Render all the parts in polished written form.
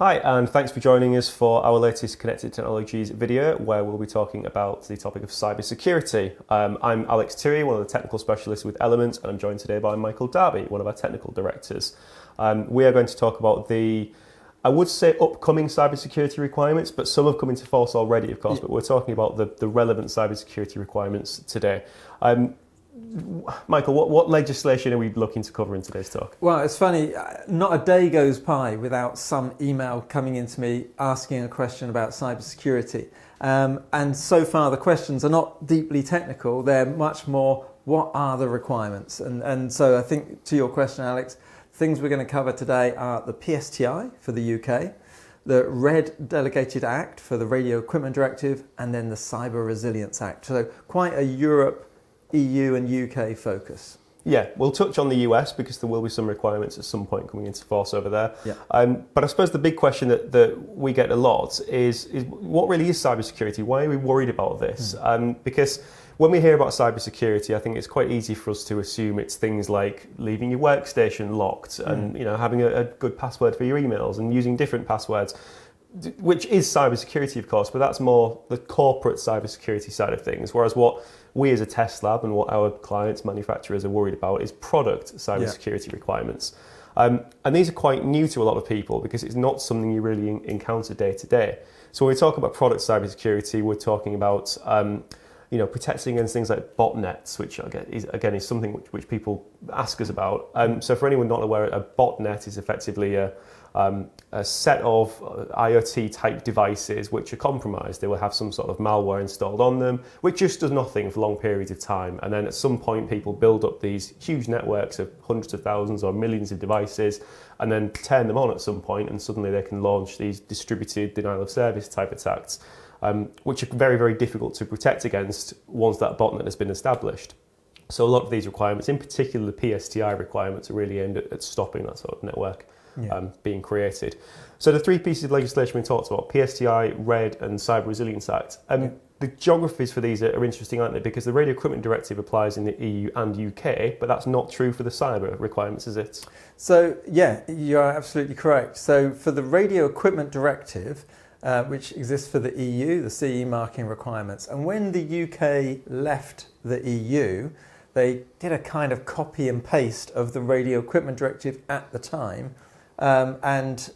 Hi, and thanks for joining us for our latest Connected Technologies video, where we'll be talking about the topic of cybersecurity. I'm Alex Tiri, one of the technical specialists with Element, and I'm joined today by Michael Darby, one of our technical directors. We are going to talk about the, I would say, upcoming cybersecurity requirements, but some have come into force already, of course, but we're talking about the relevant cybersecurity requirements today. Michael, what legislation are we looking to cover in today's talk? Well, it's funny, not a day goes by without some email coming into me asking a question about cybersecurity. And so far the questions are not deeply technical, they're much more, what are the requirements? And so I think to your question, Alex, things we're going to cover today are the PSTI for the UK, the RED Delegated Act for the Radio Equipment Directive, and then the Cyber Resilience Act. So quite a Europe, EU and UK focus. Yeah, we'll touch on the US because there will be some requirements at some point coming into force over there. Yeah. But I suppose the big question that we get a lot is what really is cybersecurity? Why are we worried about this? Because when we hear about cybersecurity, I think it's quite easy for us to assume it's things like leaving your workstation locked and having a good password for your emails and using different passwords, which is cybersecurity, of course, but that's more the corporate cybersecurity side of things. Whereas what we as a test lab and what our clients, manufacturers are worried about is product cybersecurity requirements. And these are quite new to a lot of people because it's not something you really encounter day to day. So when we talk about product cybersecurity, we're talking about protecting against things like botnets, which again is something which people ask us about. So for anyone not aware, a botnet is effectively a set of IoT type devices which are compromised. They will have some sort of malware installed on them, which just does nothing for long periods of time. And then at some point, people build up these huge networks of hundreds of thousands or millions of devices and then turn them on at some point, and suddenly they can launch these distributed denial of service type attacks, which are very, very difficult to protect against once that botnet has been established. So a lot of these requirements, in particular the PSTI requirements, are really aimed at stopping that sort of network being created. So the three pieces of legislation we talked about, PSTI, RED and Cyber Resilience Act, the geographies for these are interesting, aren't they? Because the Radio Equipment Directive applies in the EU and UK, but that's not true for the cyber requirements, is it? So yeah, you are absolutely correct. So for the Radio Equipment Directive, which exists for the EU, the CE marking requirements, and when the UK left the EU, they did a kind of copy and paste of the Radio Equipment Directive at the time, and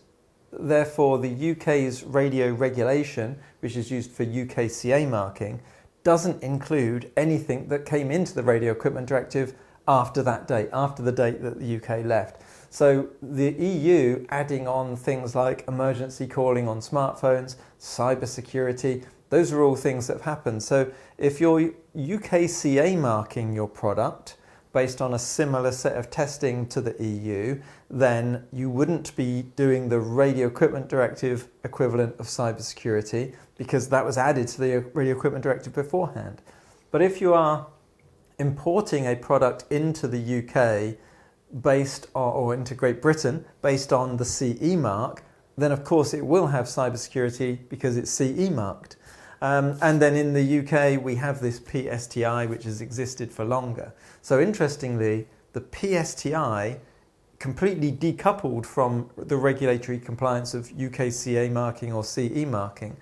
therefore the UK's radio regulation, which is used for UK CA marking, doesn't include anything that came into the Radio Equipment Directive after that date, after the date that the UK left. So the EU adding on things like emergency calling on smartphones, cybersecurity, those are all things that have happened. So if you're UKCA marking your product based on a similar set of testing to the EU, then you wouldn't be doing the Radio Equipment Directive equivalent of cybersecurity because that was added to the Radio Equipment Directive beforehand. But if you are importing a product into the UK based on, or into Great Britain based on the CE mark, then of course it will have cybersecurity because it's CE marked. And then in the UK we have this PSTI which has existed for longer. So interestingly, the PSTI completely decoupled from the regulatory compliance of UKCA marking or CE marking.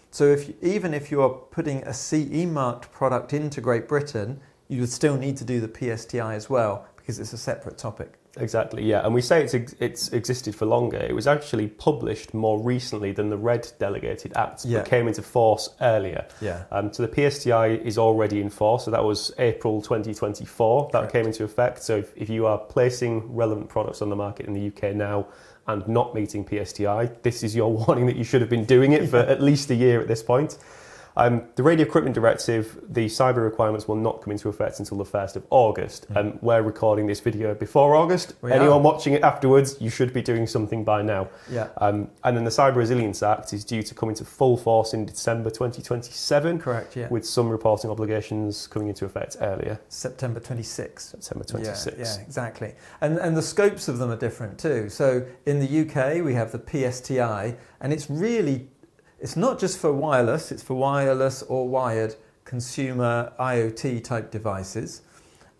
So even if you are putting a CE marked product into Great Britain, you would still need to do the PSTI as well because it's a separate topic. Exactly, yeah. And we say it's existed for longer. It was actually published more recently than the RED Delegated Act, but came into force earlier. Yeah. So the PSTI is already in force. So that was April 2024 that came into effect. So if you are placing relevant products on the market in the UK now and not meeting PSTI, this is your warning that you should have been doing it for at least a year at this point. The Radio Equipment Directive, the cyber requirements will not come into effect until the 1st of August. And we're recording this video before August. Anyone watching it afterwards, you should be doing something by now. Yeah. And then the Cyber Resilience Act is due to come into full force in December 2027. Correct, yeah. With some reporting obligations coming into effect earlier. September 26. September 26. Yeah, exactly. And the scopes of them are different too. So in the UK, we have the PSTI, and it's not just for wireless, it's for wireless or wired consumer IoT type devices.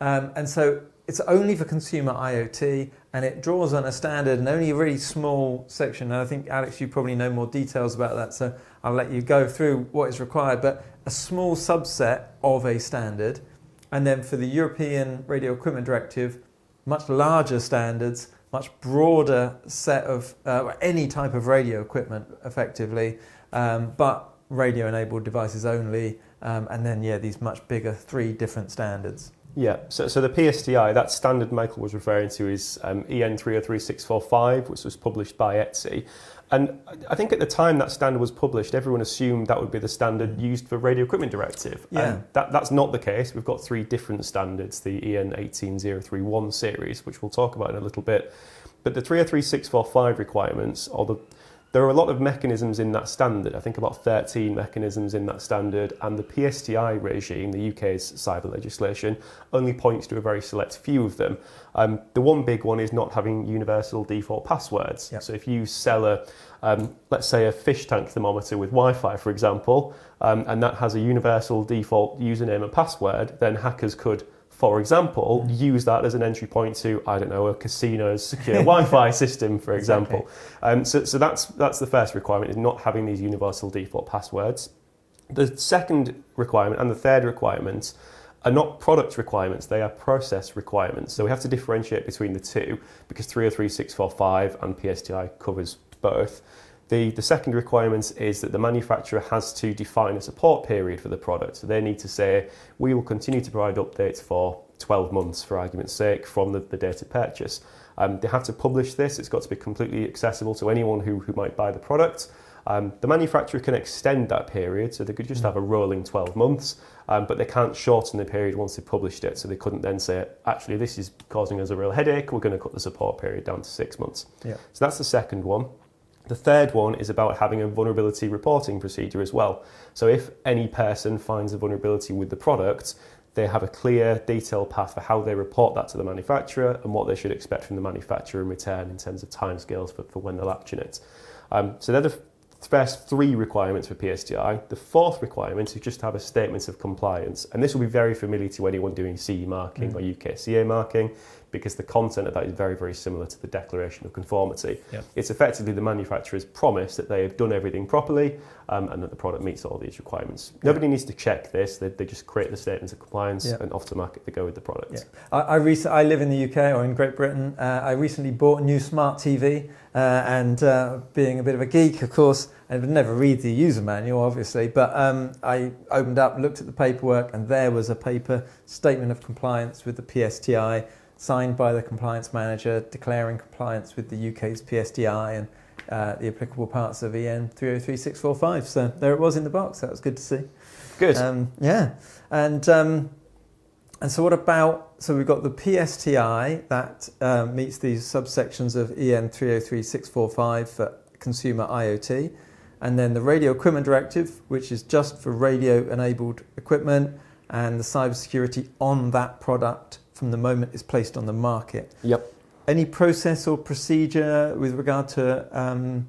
And so it's only for consumer IoT, and it draws on a standard and only a really small section. And I think, Alex, you probably know more details about that, so I'll let you go through what is required, but a small subset of a standard. And then for the European Radio Equipment Directive, much larger standards, much broader set of any type of radio equipment, effectively, but radio-enabled devices only, and then, these much bigger 3 different standards. Yeah, so the PSTI, that standard Michael was referring to, is EN 303645, which was published by ETSI. And I think at the time that standard was published, everyone assumed that would be the standard used for Radio Equipment Directive. Yeah. And that's not the case. We've got 3 different standards, the EN 18031 series, which we'll talk about in a little bit. But the 303645 requirements, there are a lot of mechanisms in that standard. I think about 13 mechanisms in that standard, and the PSTI regime, the UK's cyber legislation, only points to a very select few of them. The one big one is not having universal default passwords. Yep. So if you sell let's say a fish tank thermometer with Wi-Fi, for example, and that has a universal default username and password, then hackers could, for example, use that as an entry point to, I don't know, a casino's secure Wi-Fi system, for example. Exactly. So that's the first requirement, is not having these universal default passwords. The second requirement and the third requirement are not product requirements, they are process requirements. So we have to differentiate between the two, because 303645 and PSTI covers both. The second requirement is that the manufacturer has to define a support period for the product. So they need to say, we will continue to provide updates for 12 months, for argument's sake, from the date of purchase. They have to publish this. It's got to be completely accessible to anyone who might buy the product. The manufacturer can extend that period, so they could just have a rolling 12 months, but they can't shorten the period once they've published it. So they couldn't then say, actually, this is causing us a real headache, we're going to cut the support period down to 6 months. Yeah. So that's the second one. The third one is about having a vulnerability reporting procedure as well. So if any person finds a vulnerability with the product, they have a clear, detailed path for how they report that to the manufacturer and what they should expect from the manufacturer in return in terms of timescales for when they'll action it. So they're the first 3 requirements for PSTI. The fourth requirement is just to have a statement of compliance. And this will be very familiar to anyone doing CE marking or UKCA marking, because the content of that is very, very similar to the Declaration of Conformity. Yep. It's effectively the manufacturer's promise that they have done everything properly and that the product meets all these requirements. Yep. Nobody needs to check this. They just create the statements of compliance and off to market they go with the product. Yep. I live in the UK, or in Great Britain. I recently bought a new smart TV and being a bit of a geek, of course, I would never read the user manual, obviously, but I opened up, looked at the paperwork, and there was a paper statement of compliance with the PSTI, signed by the compliance manager, declaring compliance with the UK's PSTI and the applicable parts of EN 303645. So there it was in the box. That was good to see. Good. And so what about, so we've got the PSTI that meets these subsections of EN 303645 for consumer IoT, and then the Radio Equipment Directive, which is just for radio-enabled equipment, and the cybersecurity on that product from the moment it's placed on the market. Yep. Any process or procedure with regard to,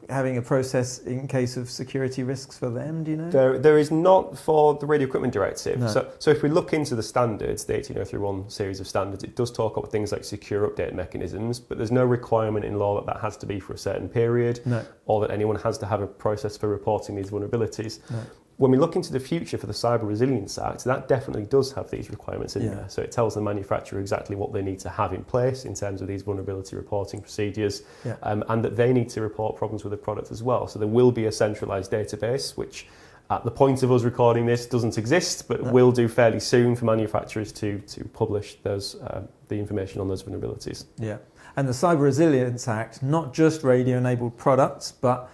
having a process in case of security risks for them, do you know? There is not for the Radio Equipment Directive. No. So if we look into the standards, the 18031 series of standards, it does talk about things like secure update mechanisms, but there's no requirement in law that has to be for a certain period, or that anyone has to have a process for reporting these vulnerabilities. No. When we look into the future for the Cyber Resilience Act, that definitely does have these requirements in there. So it tells the manufacturer exactly what they need to have in place in terms of these vulnerability reporting procedures, and that they need to report problems with the product as well. So there will be a centralised database, which at the point of us recording this doesn't exist, but will do fairly soon for manufacturers to publish those the information on those vulnerabilities. Yeah, and the Cyber Resilience Act, not just radio-enabled products, but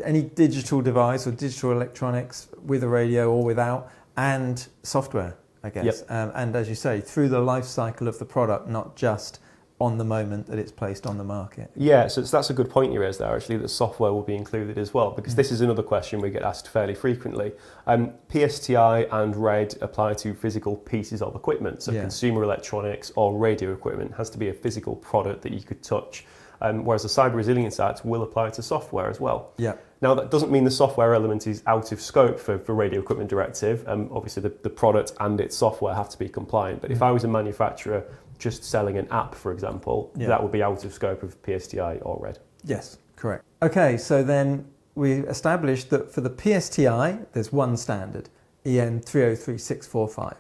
any digital device or digital electronics with a radio or without, and software, I guess. Yep. And as you say, through the life cycle of the product, not just on the moment that it's placed on the market. Yeah, so that's a good point you raised there, actually, that software will be included as well, because this is another question we get asked fairly frequently. PSTI and RED apply to physical pieces of equipment, so consumer electronics or radio equipment has to be a physical product that you could touch. whereas the Cyber Resilience Act will apply to software as well. Yeah. Now, that doesn't mean the software element is out of scope for Radio Equipment Directive. Obviously, the product and its software have to be compliant. But if I was a manufacturer just selling an app, for example, that would be out of scope of PSTI or RED. Yes, correct. Okay, so then we established that for the PSTI, there's one standard, EN 303645.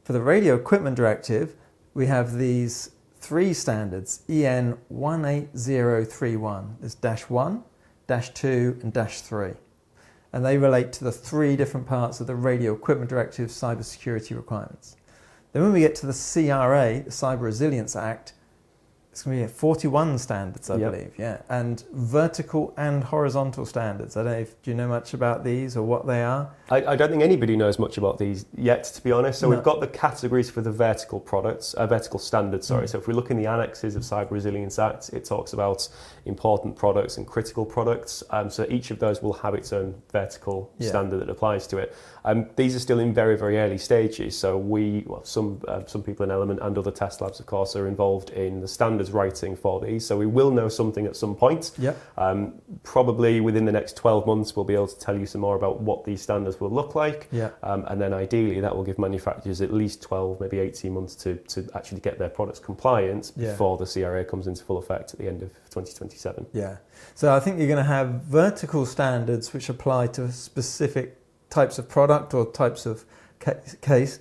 For the Radio Equipment Directive, we have these 3 standards, EN 18031. There's -1, -2 and -3. And they relate to the 3 different parts of the Radio Equipment Directive cybersecurity requirements. Then when we get to the CRA, the Cyber Resilience Act, it's going to be 41 standards, I believe, and vertical and horizontal standards. I don't know do you know much about these or what they are? I don't think anybody knows much about these yet, to be honest. So we've got the categories for the vertical products, vertical standards, sorry. So if we look in the annexes of Cyber Resilience Act, it talks about important products and critical products. So each of those will have its own vertical standard that applies to it. These are still in very, very early stages. So some people in Element and other test labs, of course, are involved in the standards writing for these. So we will know something at some point. Probably within the next 12 months, we'll be able to tell you some more about what these standards will look like. And then ideally, that will give manufacturers at least 12, maybe 18 months to actually get their products compliant before the CRA comes into full effect at the end of 2027. So I think you're going to have vertical standards which apply to specific types of product or types of case,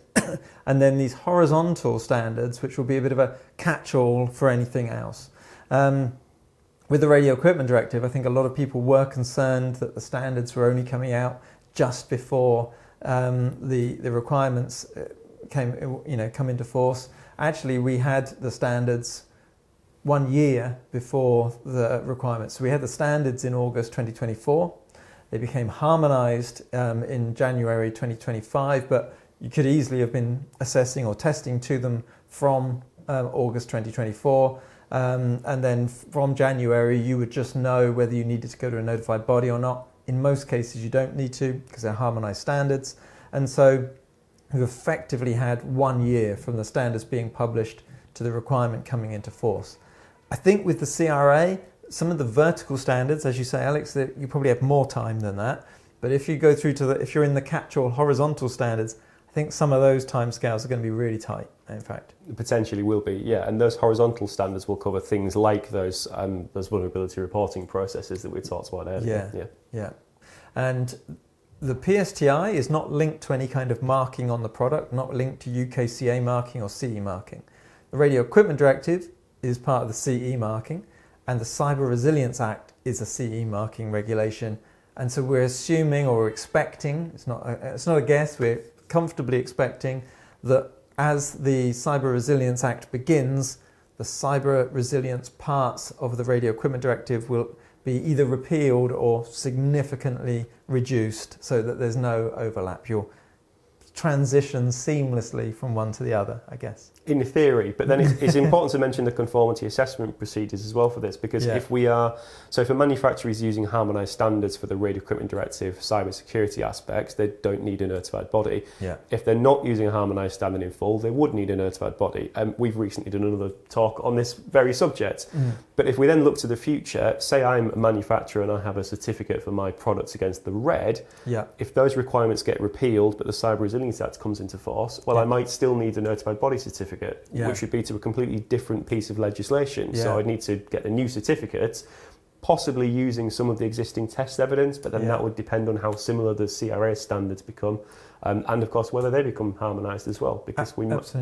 and then these horizontal standards which will be a bit of a catch-all for anything else. With the Radio Equipment Directive, I think a lot of people were concerned that the standards were only coming out just before the requirements come into force. Actually, we had the standards 1 year before the requirements. So we had the standards in August 2024. They became harmonised in January 2025, but you could easily have been assessing or testing to them from August 2024. And then from January, you would just know whether you needed to go to a notified body or not. In most cases, you don't need to because they're harmonised standards. And so we've effectively had 1 year from the standards being published to the requirement coming into force. I think with the CRA, some of the vertical standards, as you say, Alex, that you probably have more time than that. But if you go through to if you're in the catch-all horizontal standards, I think some of those timescales are going to be really tight, in fact. Potentially will be, yeah. And those horizontal standards will cover things like those vulnerability reporting processes that we talked about earlier. Yeah. And the PSTI is not linked to any kind of marking on the product, not linked to UKCA marking or CE marking. The Radio Equipment Directive is part of the CE marking, and the Cyber Resilience Act is a CE marking regulation. And so we're assuming or expecting, it's not a guess, we're comfortably expecting that as the Cyber Resilience Act begins, the cyber resilience parts of the Radio Equipment Directive will be either repealed or significantly reduced so that there's no overlap. You'll transition seamlessly from one to the other, I guess. In theory, but then it's important to mention the conformity assessment procedures as well for this, because if a manufacturer is using harmonised standards for the Radio Equipment Directive cybersecurity aspects, they don't need a notified body. If they're not using a harmonised standard in full, they would need a notified body. We've recently done another talk on this very subject. But if we then look to the future, say I'm a manufacturer and I have a certificate for my products against the RED, if those requirements get repealed but the Cyber Resilience Act comes into force, I might still need a notified body certificate, which would be to a completely different piece of legislation. So I'd need to get a new certificate, possibly using some of the existing test evidence, but then that would depend on how similar the CRA standards become, and of course whether they become harmonised as well, because we might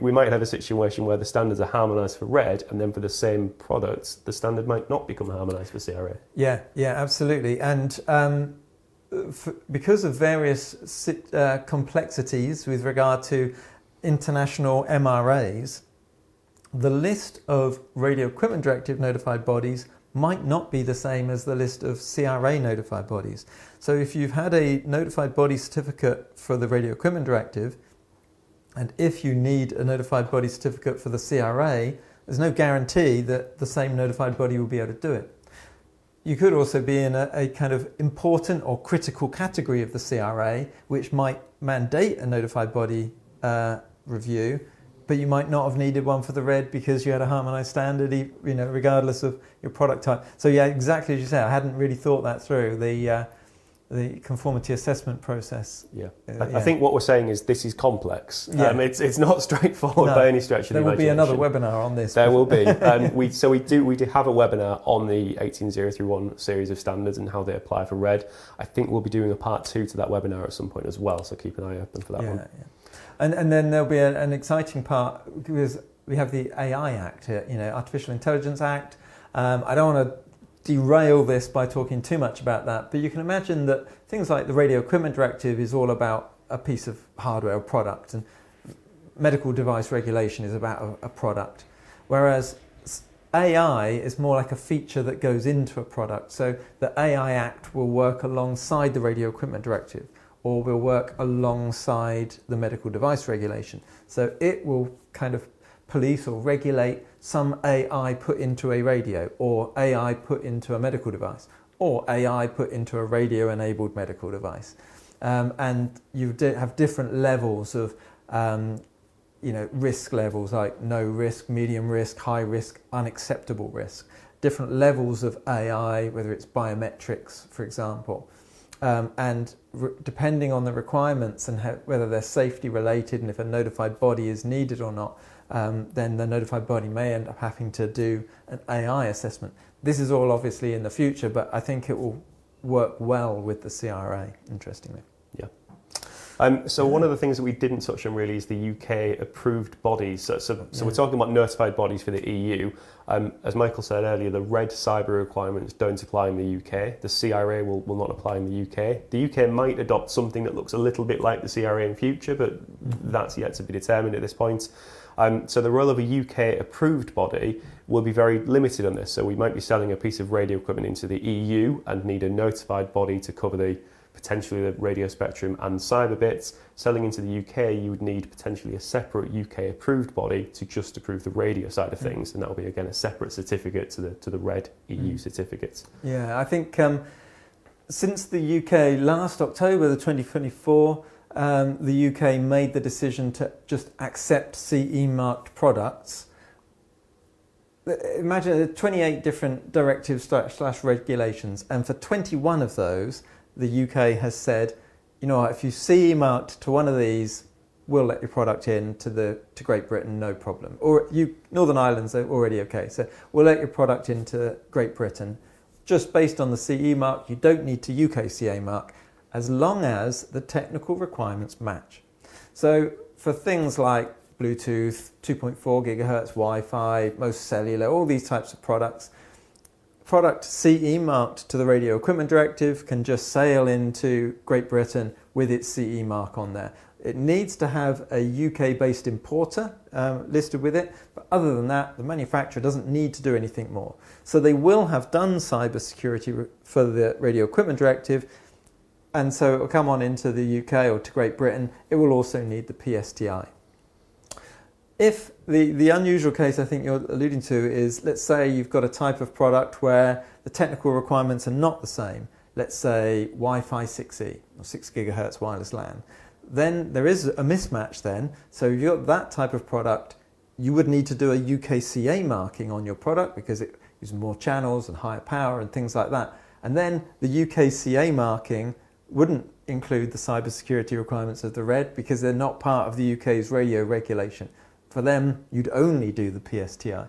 we might have a situation where the standards are harmonised for RED, and then for the same products the standard might not become harmonised for CRA. Absolutely. And because of various complexities with regard to international MRAs, the list of Radio Equipment Directive notified bodies might not be the same as the list of CRA notified bodies. So if you've had a notified body certificate for the Radio Equipment Directive, and if you need a notified body certificate for the CRA, there's no guarantee that the same notified body will be able to do it. You could also be in a kind of important or critical category of the CRA, which might mandate a notified body review, but you might not have needed one for the red because you had a harmonised standard, regardless of your product type. So yeah, exactly as you say, I hadn't really thought that through, the conformity assessment process. Yeah. I think what we're saying is this is complex. Yeah. It's not straightforward by any stretch of the imagination. There will be another webinar on this. There will be. We do have a webinar on the 18031 series of standards and how they apply for red. I think we'll be doing a part 2 to that webinar at some point as well, so keep an eye open for that one. Yeah. And then there'll be an exciting part, because we have the AI Act, Artificial Intelligence Act. I don't want to derail this by talking too much about that, but you can imagine that things like the Radio Equipment Directive is all about a piece of hardware or product, and medical device regulation is about a product, whereas AI is more like a feature that goes into a product. So the AI Act will work alongside the Radio Equipment Directive, or will work alongside the medical device regulation. So it will kind of police or regulate some AI put into a radio, or AI put into a medical device, or AI put into a radio-enabled medical device. And you have different levels of risk levels, like no risk, medium risk, high risk, unacceptable risk. Different levels of AI, whether it's biometrics, for example. Depending on the requirements and whether they're safety related, and if a notified body is needed or not, then the notified body may end up having to do an AI assessment. This is all obviously in the future, but I think it will work well with the CRA, interestingly. Yeah. So one of the things that we didn't touch on really is the UK approved bodies. So we're talking about notified bodies for the EU. As Michael said earlier, the red cyber requirements don't apply in the UK. The CRA will not apply in the UK. The UK might adopt something that looks a little bit like the CRA in future, but that's yet to be determined at this point. So the role of a UK approved body will be very limited on this. So we might be selling a piece of radio equipment into the EU and need a notified body to cover potentially the radio spectrum and cyber bits. Selling into the UK, you would need potentially a separate UK approved body to just approve the radio side of things, and that will be again a separate certificate to the red EU certificate. Yeah, I think since the UK last October, the 2024, the UK made the decision to just accept CE marked products. Imagine 28 different directives / regulations, and for 21 of those, the UK has said, if you CE marked to one of these, we'll let your product in to Great Britain, no problem. Or Northern Ireland's already okay, so we'll let your product into Great Britain. Just based on the CE mark, you don't need to UK CE mark, as long as the technical requirements match. So for things like Bluetooth, 2.4 gigahertz Wi-Fi, most cellular, all these types of products, product CE marked to the Radio Equipment Directive can just sail into Great Britain with its CE mark on there. It needs to have a UK-based importer listed with it, but other than that, the manufacturer doesn't need to do anything more. So they will have done cybersecurity for the Radio Equipment Directive, and so it will come on into the UK or to Great Britain. It will also need the PSTI. If the unusual case I think you're alluding to is, let's say you've got a type of product where the technical requirements are not the same, let's say Wi-Fi 6E or 6 gigahertz wireless LAN, then there is a mismatch then. So if you've got that type of product, you would need to do a UKCA marking on your product because it uses more channels and higher power and things like that. And then the UKCA marking wouldn't include the cybersecurity requirements of the red because they're not part of the UK's radio regulation. For them, you'd only do the PSTI.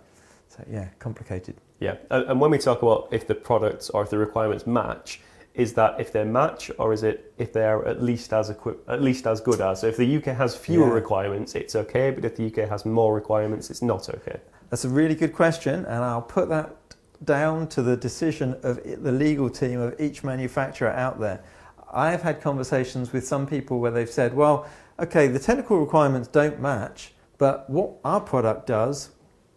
So yeah, complicated. Yeah, and when we talk about if the products or if the requirements match, is that if they match, or is it if they are at least as good as? So if the UK has fewer requirements, it's okay, but if the UK has more requirements, it's not okay. That's a really good question, and I'll put that down to the decision of the legal team of each manufacturer out there. I've had conversations with some people where they've said, well, okay, the technical requirements don't match, but what our product does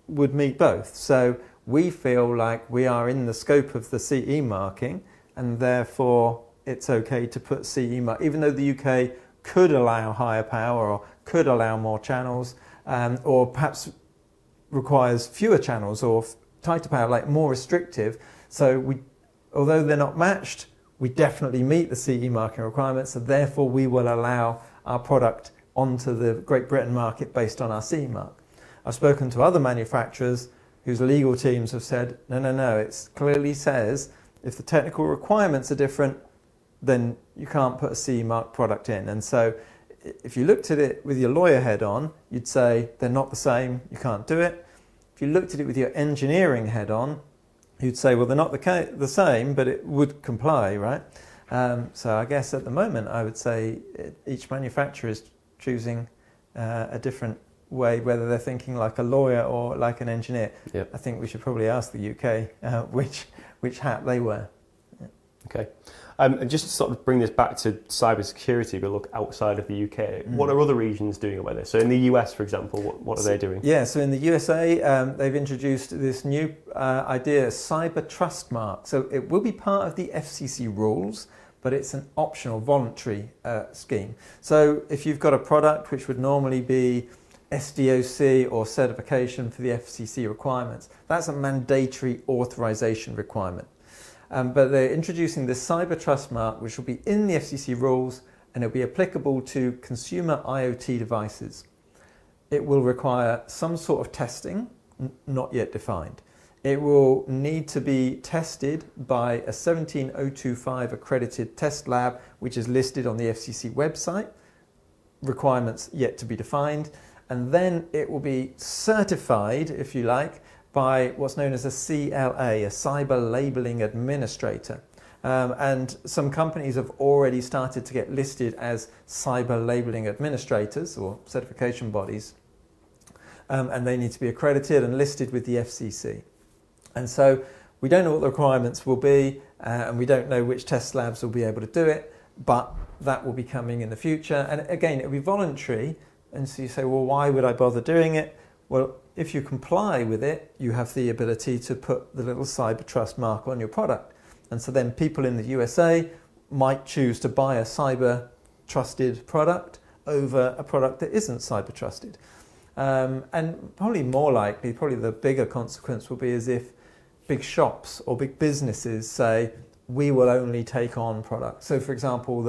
would meet both. So we feel like we are in the scope of the CE marking, and therefore it's okay to put CE mark, even though the UK could allow higher power or could allow more channels, or perhaps requires fewer channels or tighter power, like more restrictive. So although they're not matched, we definitely meet the CE marking requirements, so therefore we will allow our product onto the Great Britain market based on our CE mark. I've spoken to other manufacturers whose legal teams have said, no, it clearly says if the technical requirements are different, then you can't put a CE mark product in. And so if you looked at it with your lawyer head on, you'd say they're not the same, you can't do it. If you looked at it with your engineering head on, you'd say, well, they're not the same, but it would comply, right? So I guess at the moment, I would say each manufacturer is choosing a different way, whether they're thinking like a lawyer or like an engineer. Yep. I think we should probably ask the UK which hat they wear. Okay. And just to sort of bring this back to cybersecurity, but look outside of the UK, what are other regions doing about this? So in the US, for example, what are they doing? Yeah, so in the USA, they've introduced this new idea, cyber trust mark. So it will be part of the FCC rules, but it's an optional, voluntary scheme. So if you've got a product which would normally be SDOC or certification for the FCC requirements, that's a mandatory authorization requirement. But they're introducing this cyber trust mark, which will be in the FCC rules, and it'll be applicable to consumer IoT devices. It will require some sort of testing, not yet defined. It will need to be tested by a 17025 accredited test lab, which is listed on the FCC website. Requirements yet to be defined. And then it will be certified, if you like, by what's known as a CLA, a Cyber Labeling Administrator. And some companies have already started to get listed as Cyber Labeling Administrators or certification bodies. And they need to be accredited and listed with the FCC. And so we don't know what the requirements will be, and we don't know which test labs will be able to do it, but that will be coming in the future. And again, it'll be voluntary. And so you say, well, why would I bother doing it? Well, if you comply with it, you have the ability to put the little cyber trust mark on your product. And so then people in the USA might choose to buy a cyber trusted product over a product that isn't cyber trusted. And probably more likely, probably the bigger consequence will be as if big shops or big businesses say, we will only take on products. So for example,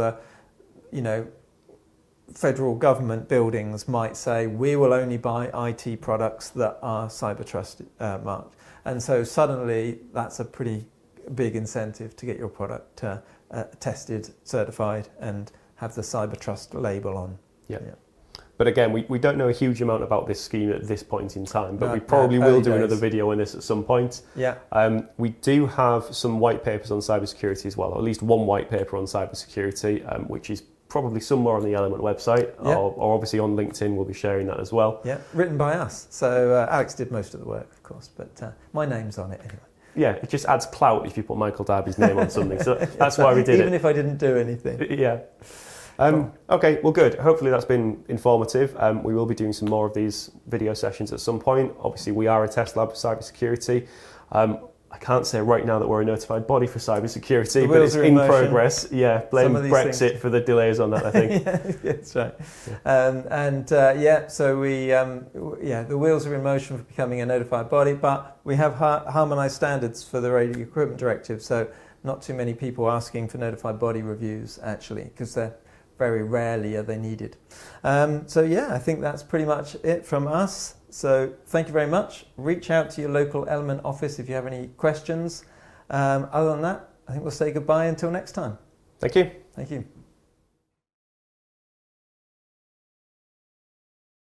federal government buildings might say, we will only buy IT products that are cyber trusted marked. And so suddenly that's a pretty big incentive to get your product tested, certified, and have the cyber trust label on. Yeah. But again, we don't know a huge amount about this scheme at this point in time, but No, we probably will do days. another video on this at some point. Yeah. We do have some white papers on cybersecurity as well, or at least one white paper on cybersecurity, which is probably somewhere on the Element website, Yeah. or obviously on LinkedIn. We'll be sharing that as well. Yeah, written by us. So Alex did most of the work, of course, but my name's on it anyway. Yeah, it just adds clout if you put Michael Darby's name on something. So that's why we did Even if I didn't do anything. Yeah. Okay, well, good. Hopefully that's been informative. We will be doing some more of these video sessions at some point. Obviously, we are a test lab for cybersecurity. I can't say right now that we're a notified body for cybersecurity, but it's in progress. Yeah, blame Brexit for the delays on that, I think. Yeah, that's right. So the wheels are in motion for becoming a notified body, but we have harmonised standards for the Radio Equipment Directive, so not too many people asking for notified body reviews, actually, because they're very rarely are they needed. I think that's pretty much it from us. So thank you very much. Reach out to your local Element office if you have any questions. Other than that, I think we'll say goodbye until next time. Thank you. Thank you.